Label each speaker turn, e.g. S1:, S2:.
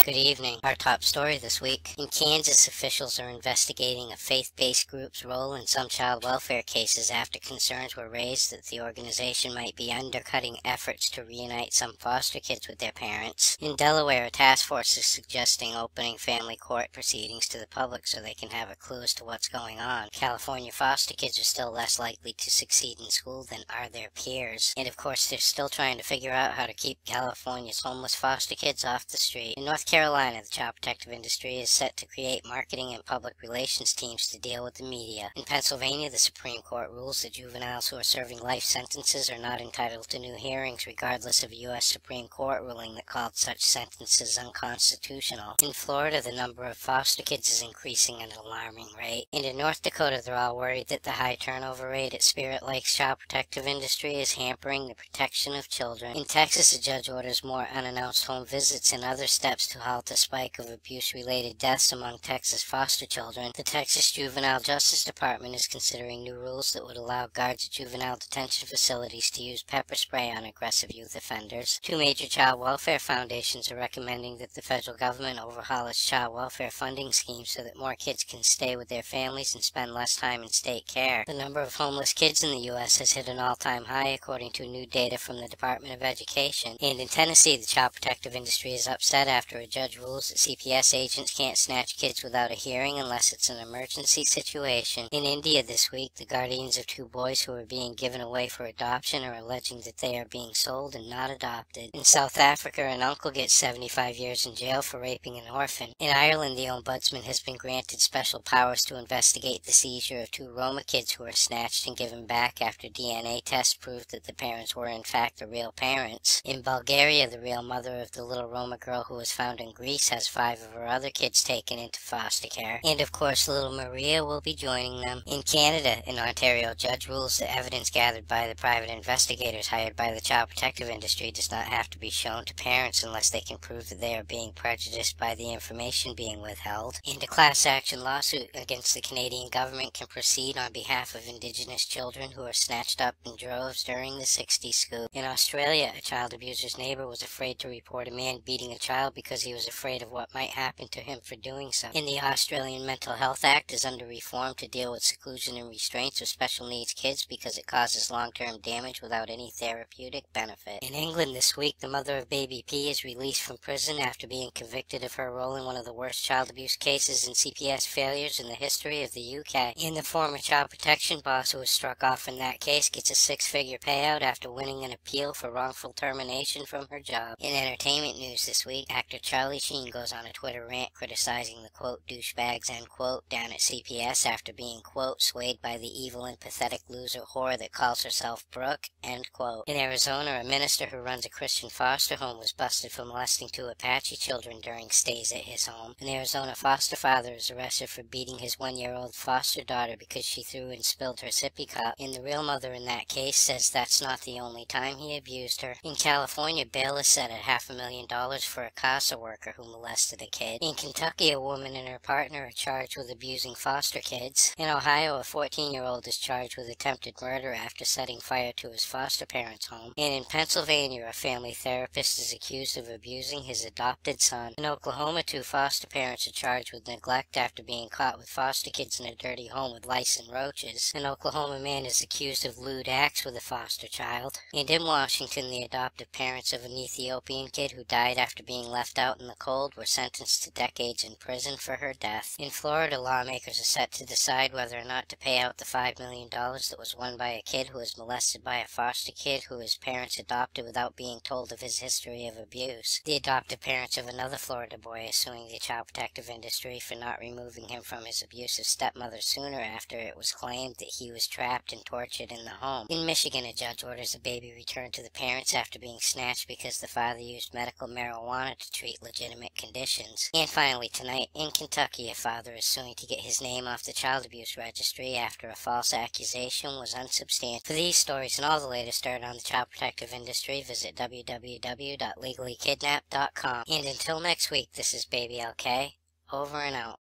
S1: Good evening. Our top story this week. In Kansas, officials are investigating a faith-based group's role in some child welfare cases after concerns were raised that the organization might be undercutting efforts to reunite some foster kids with their parents. In Delaware, a task force is suggesting opening family court proceedings to the public so they can have a clue as to what's going on. California foster kids are still less likely to succeed in school than are their peers. And of course, they're still trying to figure out how to keep California's homeless foster kids off the street. In North Carolina, the child protective industry is set to create marketing and public relations teams to deal with the media. In Pennsylvania, the Supreme Court rules that juveniles who are serving life sentences are not entitled to new hearings regardless of a U.S. Supreme Court ruling that called such sentences unconstitutional. In Florida, the number of foster kids is increasing at an alarming rate. And in North Dakota, they're all worried that the high turnover rate at Spirit Lake's child protective industry is hampering the protection of children. In Texas, a judge orders more unannounced home visits and other steps to halt a spike of abuse-related deaths among Texas foster children. The Texas Juvenile Justice Department is considering new rules that would allow guards at juvenile detention facilities to use pepper spray on aggressive youth offenders. Two major child welfare foundations are recommending that the federal government overhaul its child welfare funding scheme so that more kids can stay with their families and spend less time in state care. The number of homeless kids in the U.S. has hit an all-time high according to new data from the Department of Education. And in Tennessee, the child protective industry is upset after a judge rules that CPS agents can't snatch kids without a hearing unless it's an emergency situation. In India this week, the guardians of two boys who are being given away for adoption are alleging that they are being sold and not adopted. In South Africa, an uncle gets 75 years in jail for raping an orphan. In Ireland, the ombudsman has been granted special powers to investigate the seizure of two Roma kids who were snatched and given back after DNA tests proved that the parents were in fact the real parents. In Bulgaria, the real mother of the little Roma girl who was found in Greece has 5 of her other kids taken into foster care. And of course, little Maria will be joining them. In Canada, an Ontario judge rules that evidence gathered by the private investigators hired by the child protective industry does not have to be shown to parents unless they can prove that they are being prejudiced by the information being withheld. And a class action lawsuit against the Canadian government can proceed on behalf of Indigenous children who are snatched up in droves during the 60s scoop. In Australia, a child abuser's neighbor was afraid to report a man beating a child because he was afraid of what might happen to him for doing so. And the Australian Mental Health Act is under reform to deal with seclusion and restraints of special needs kids because it causes long-term damage without any therapeutic benefit. In England this week, the mother of baby P is released from prison after being convicted of her role in one of the worst child abuse cases and CPS failures in the history of the UK. And the former child protection boss who was struck off in that case gets a 6-figure payout after winning an appeal for wrongful termination from her job. In entertainment news this week, actor Charlie Sheen goes on a Twitter rant criticizing the quote douchebags end quote down at CPS after being quote swayed by the evil and pathetic loser whore that calls herself Brooke end quote. In Arizona, a minister who runs a Christian foster home was busted for molesting 2 Apache children during stays at his home. An Arizona foster father is arrested for beating his 1-year-old foster daughter because she threw and spilled her sippy cup, and the real mother in that case says that's not the only time he abused her. In California, bail is set at $500,000 for a CASA worker who molested a kid. In Kentucky, a woman and her partner are charged with abusing foster kids. In Ohio, a 14-year-old is charged with attempted murder after setting fire to his foster parents' home. And in Pennsylvania, a family therapist is accused of abusing his adopted son. In Oklahoma, 2 foster parents are charged with neglect after being caught with foster kids in a dirty home with lice and roaches. An Oklahoma man is accused of lewd acts with a foster child. And in Washington, the adoptive parents of an Ethiopian kid who died after being left out in the cold were sentenced to decades in prison for her death. In Florida, lawmakers are set to decide whether or not to pay out the $5 million that was won by a kid who was molested by a foster kid who his parents adopted without being told of his history of abuse. The adoptive parents of another Florida boy are suing the child protective industry for not removing him from his abusive stepmother sooner after it was claimed that he was trapped and tortured in the home. In Michigan, a judge orders a baby returned to the parents after being snatched because the father used medical marijuana to treat legitimate conditions. And finally tonight, in Kentucky, a father is suing to get his name off the child abuse registry after a false accusation was unsubstantiated. For these stories and all the latest dirt on the child protective industry, visit www.legallykidnapped.com. And until next week, this is Baby LK, over and out.